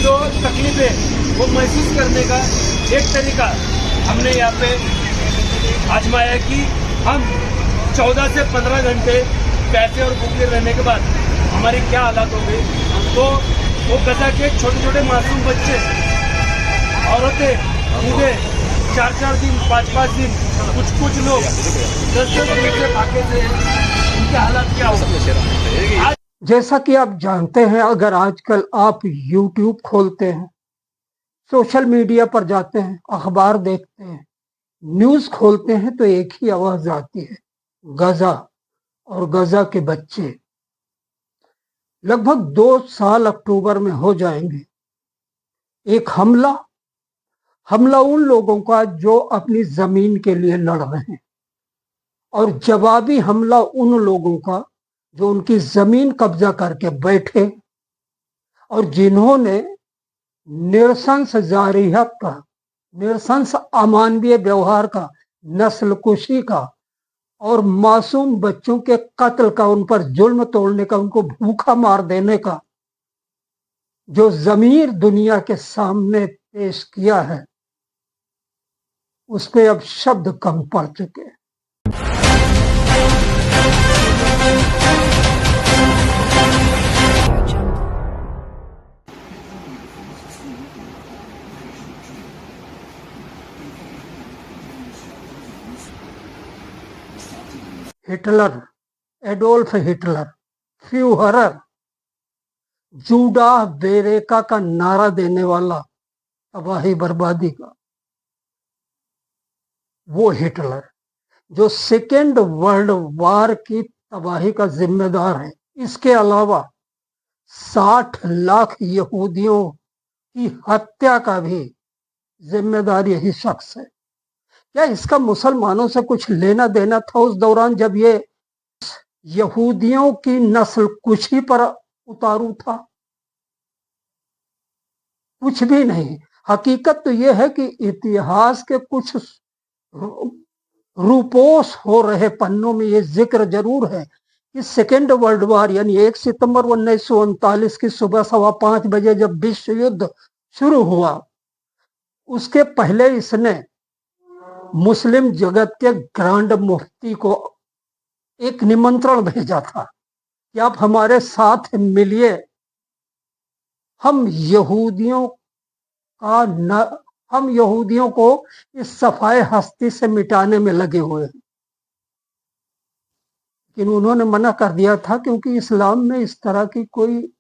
जो तकलीफ है वो महसूस करने का एक तरीका हमने यहाँ पे आजमाया कि हम 14 से 15 घंटे प्यासे और भूखे रहने के बाद हमारी क्या हालत हो गई। तो वो गजा के छोटे छोटे मासूम बच्चे, औरतें, बूढ़े 4-4 दिन 5-5 दिन, कुछ लोग 10-10 दिन से भागे थे। उनकी हालत क्या हो। जैसा कि आप जानते हैं, अगर आजकल आप YouTube खोलते हैं, सोशल मीडिया पर जाते हैं, अखबार देखते हैं, न्यूज़ खोलते हैं, तो एक ही आवाज आती है, गजा और गजा के बच्चे। लगभग 2 साल अक्टूबर में हो जाएंगे। एक हमला उन लोगों का जो अपनी जमीन के लिए लड़ रहे हैं, और जवाबी हमला उन लोगों का जो उनकी जमीन कब्जा करके बैठे और जिन्होंने निरसंस जारियत का, निरसंस अमानवीय व्यवहार का, नस्लकुशी का और मासूम बच्चों के कत्ल का, उन पर जुल्म तोड़ने का, उनको भूखा मार देने का जो ज़मीर दुनिया के सामने पेश किया है, उस पे अब शब्द कम पड़ चुके हैं। हिटलर, एडोल्फ हिटलर, फ्यूहरर, जूडा बेरेका का नारा देने वाला, तबाही बर्बादी का वो हिटलर जो सेकेंड वर्ल्ड वार की तबाही का जिम्मेदार है। इसके अलावा 60 लाख यहूदियों की हत्या का भी जिम्मेदार यही शख्स है। क्या इसका मुसलमानों से कुछ लेना देना था उस दौरान जब ये यहूदियों की नस्ल कुशी पर उतारू था? कुछ भी नहीं। हकीकत तो यह है कि इतिहास के कुछ रूपोस हो रहे पन्नों में ये जिक्र जरूर है कि सेकेंड वर्ल्ड वार यानी 1 सितंबर 1939 की सुबह 5:15 बजे जब विश्व युद्ध शुरू हुआ, उसके पहले इसने मुस्लिम जगत के ग्रांड मुफ्ती को एक निमंत्रण भेजा था कि आप हमारे साथ मिलिए, हम यहूदियों को इस सफाए हस्ती से मिटाने में लगे हुए हैं। लेकिन उन्होंने मना कर दिया था, क्योंकि इस्लाम में इस तरह की कोई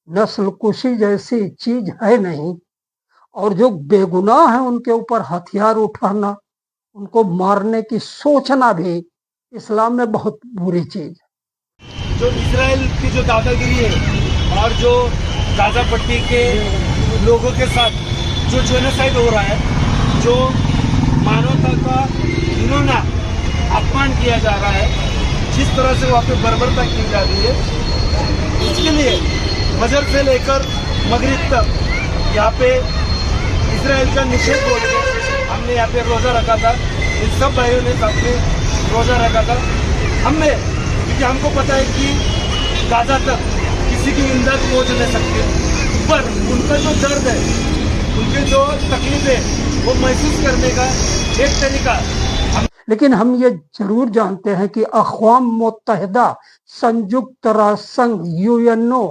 नस्लकुशी जैसी चीज है नहीं, और जो बेगुनाह है उनके ऊपर हथियार उठाना, उनको मारने की सोचना भी इस्लाम में बहुत बुरी चीज है। जो इजराइल की जो दादागिरी है और जो गाजा पट्टी के लोगों के साथ जो जेनोसाइड हो रहा है, जो मानवता का घिनौना अपमान किया जा रहा है, जिस तरह से वहाँ पे बर्बरता की जा रही है, इसके लिए फजर से लेकर मगरिब तक यहाँ पे इजराइल का निषेध बोल के हमने यहाँ पे रोज़ा रखा था। इन सब भाइयों ने साथ में रोज़ा रखा था हमने, क्योंकि हमको पता है कि गाजा तक किसी की इमदाद पहुँच नहीं सकती, पर उनका जो दर्द है, उनके जो तकलीफ है, वो महसूस करने का एक तरीका। लेकिन हम ये जरूर जानते हैं कि अक़वाम मुत्तहिदा, संयुक्त राष्ट्र संघ, UNO,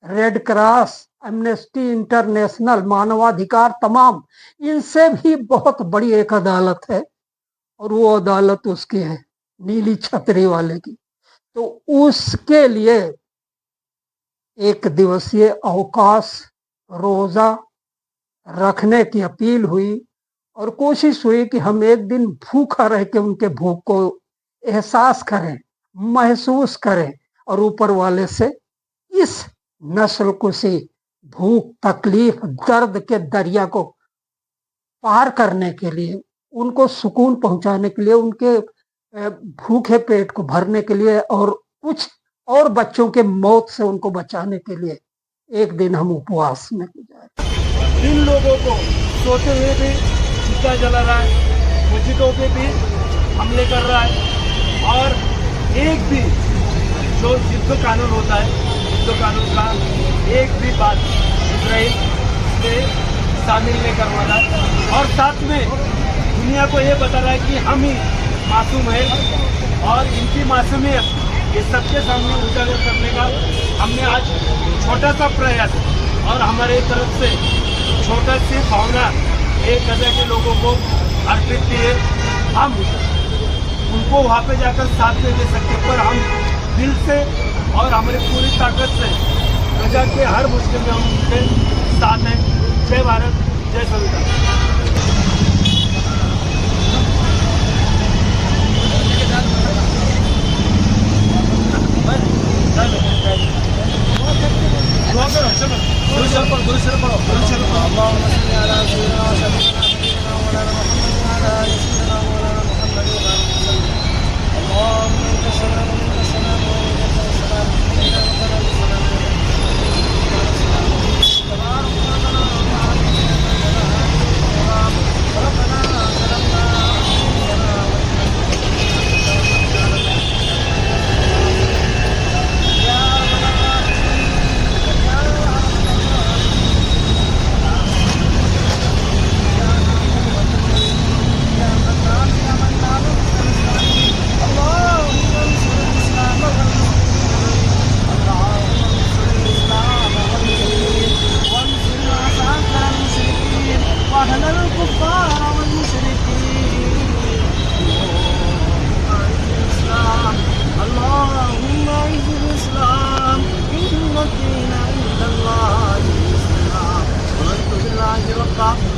red cross, amnesty international, मानवाधिकार, तमाम, इनसे भी बहुत बड़ी एक अदालत है, और वो अदालत उसकी है नीली छतरी वाले की। तो उसके लिए 1 दिवसीय अवकाश, रोजा रखने की अपील हुई, और कोशिश हुई कि हम एक दिन भूखा रह के उनके भूख को एहसास करें, महसूस करें, और ऊपर वाले से इस नस्लकुशी, भूख, तकलीफ, दर्द के दरिया को पार करने के लिए, उनको सुकून पहुंचाने के लिए, उनके भूखे पेट को भरने के लिए, और कुछ और बच्चों के मौत से उनको बचाने के लिए एक दिन हम उपवास में गुजारे। इन लोगों को सोते हुए भी चिता जला रहा है, मस्जिदों पे भी हमले कर रहा है, और एक भी जो युद्ध कानून होता है, युद्ध कानून का एक भी बात इजराइल पे शामिल नहीं करवा रहा है और साथ में दुनिया को ये बता रहा है कि हम ही मासूम है और इनकी मासूमियत ये सबके सामने उजागर करने का हमने आज छोटा सा प्रयास और हमारे तरफ से छोटा सी भावना एक गजा के लोगों को अर्पित की है। हम उनको वहाँ पे जाकर साथ नहीं दे सकते पर हम दिल से और हमारी पूरी ताकत से गजा के हर मुश्किल में हम उनके साथ हैं। जय भारत, जय संविधान।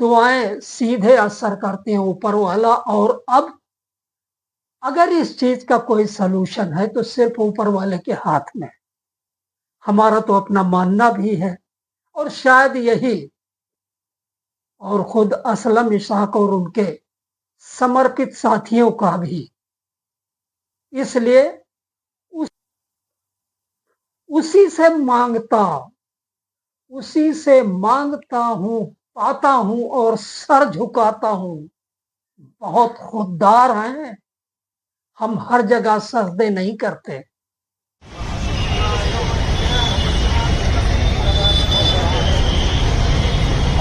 दुआएं सीधे असर करते हैं ऊपर वाला। और अब अगर इस चीज का कोई सलूशन है तो सिर्फ ऊपर वाले के हाथ में। हमारा तो अपना मानना भी है और शायद यही और खुद असलम इसाक और उनके समर्पित साथियों का भी। इसलिए उसी से मांगता हूं, पाता हूं और सर झुकाता हूं। बहुत खुददार हैं हम, हर जगह सजदे नहीं करते।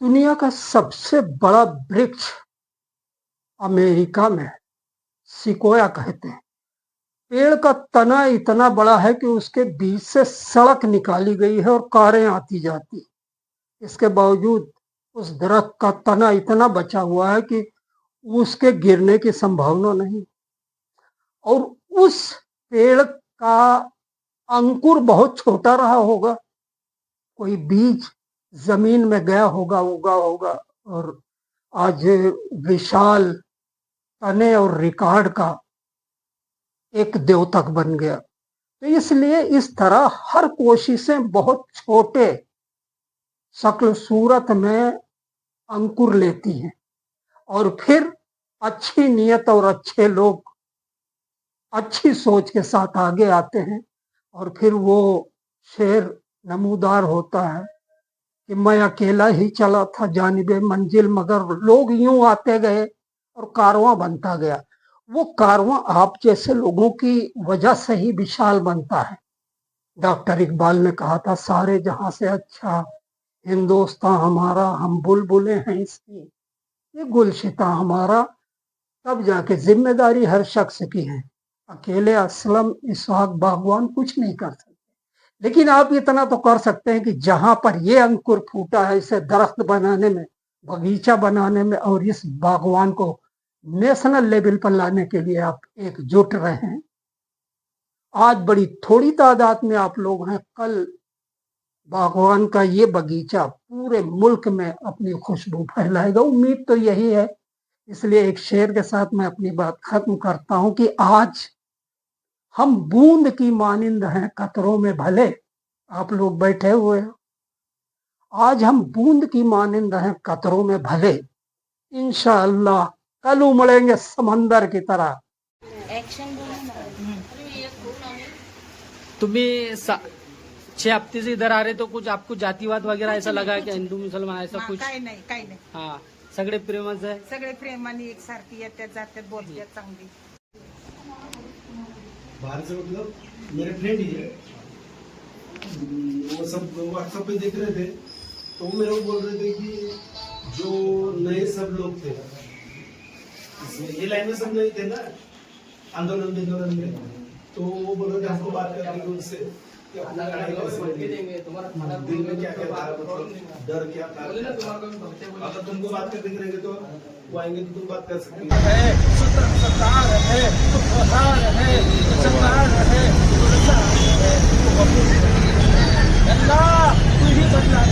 दुनिया का सबसे बड़ा वृक्ष अमेरिका में सिकोया कहते हैं। पेड़ का तना इतना बड़ा है कि उसके बीच से सड़क निकाली गई है और कारें आती जाती। इसके बावजूद उस दरख्त का तना इतना बचा हुआ है कि उसके गिरने की संभावना नहीं, और उस पेड़ का अंकुर बहुत छोटा रहा होगा, कोई बीज जमीन में गया होगा, उगा होगा, और आज विशाल तने और रिकॉर्ड का एक द्योतक बन गया। तो इसलिए इस तरह हर कोशिशें बहुत छोटे शक्ल सूरत में अंकुर लेती हैं, और फिर अच्छी नीयत और अच्छे लोग अच्छी सोच के साथ आगे आते हैं, और फिर वो शेर नमूदार होता है कि मैं अकेला ही चला था जानिबे मंजिल, मगर लोग यूं आते गए और कारवां बनता गया। वो कारवां आप जैसे लोगों की वजह से ही विशाल बनता है। डॉक्टर इकबाल ने कहा था, सारे जहां से अच्छा हिंदुस्तान हमारा, हम बुलबुलें हैं इसकी, ये गुलशिता हमारा, तब जाके जिम्मेदारी हर शख्स की है। अकेले असलम इसहाक बागवान कुछ नहीं कर सकते, लेकिन आप इतना तो कर सकते हैं कि जहां पर ये अंकुर फूटा है, इसे दरख्त बनाने में, बगीचा बनाने में, और इस बागवान को नेशनल लेवल पर लाने के लिए आप एकजुट रहे हैं। आज बड़ी थोड़ी तादाद में आप लोग हैं, कल बागवान का ये बगीचा पूरे मुल्क में अपनी खुशबू फैलाएगा। उम्मीद तो यही है। इसलिए एक शेर के साथ मैं अपनी बात खत्म करता हूं कि आज हम बूंद की मानिंद हैं कतरों में भले, आप लोग बैठे हुए हैं, आज हम बूंद की मानिंद हैं कतरों में भले, इंशाअल्लाह कल उमड़ेंगे समंदर की तरह। एक्शन बोलो ना। तुम्ही 6 हफ्ते से इधर आ रहे, तो कुछ आपको जातिवाद वगैरह ऐसा लगा क्या, हिंदू मुसलमान ऐसा हा, कुछ? काही नाही काही नाही, हाँ, सगळे प्रेमच आहे. सगळे प्रेमाने एकसारखी येतात जातात बोलतात चांगली. बाहर से मतलब मेरे फ्रेंड ही है, वो सब व्हाट्सएप पे देख रहे थे, तो वो मेरे को बोल रहे थे कि जो नए सब लोग थे इसमें, ये लाइन में सब नए थे ना आंदोलन में, तो वो बोल रहे थे हमको बात करने की उनसे कि अपना लड़ाई कैसे लड़ेंगे, दिल में क्या क्या था, मतलब डर क्या था, अगर तुमको बात करने के रहेंगे तो वो आएंगे तो तुम बात कर सकते हो। सरकार है, प्रधान है, सरकार है, अल्लाह तू ही बदला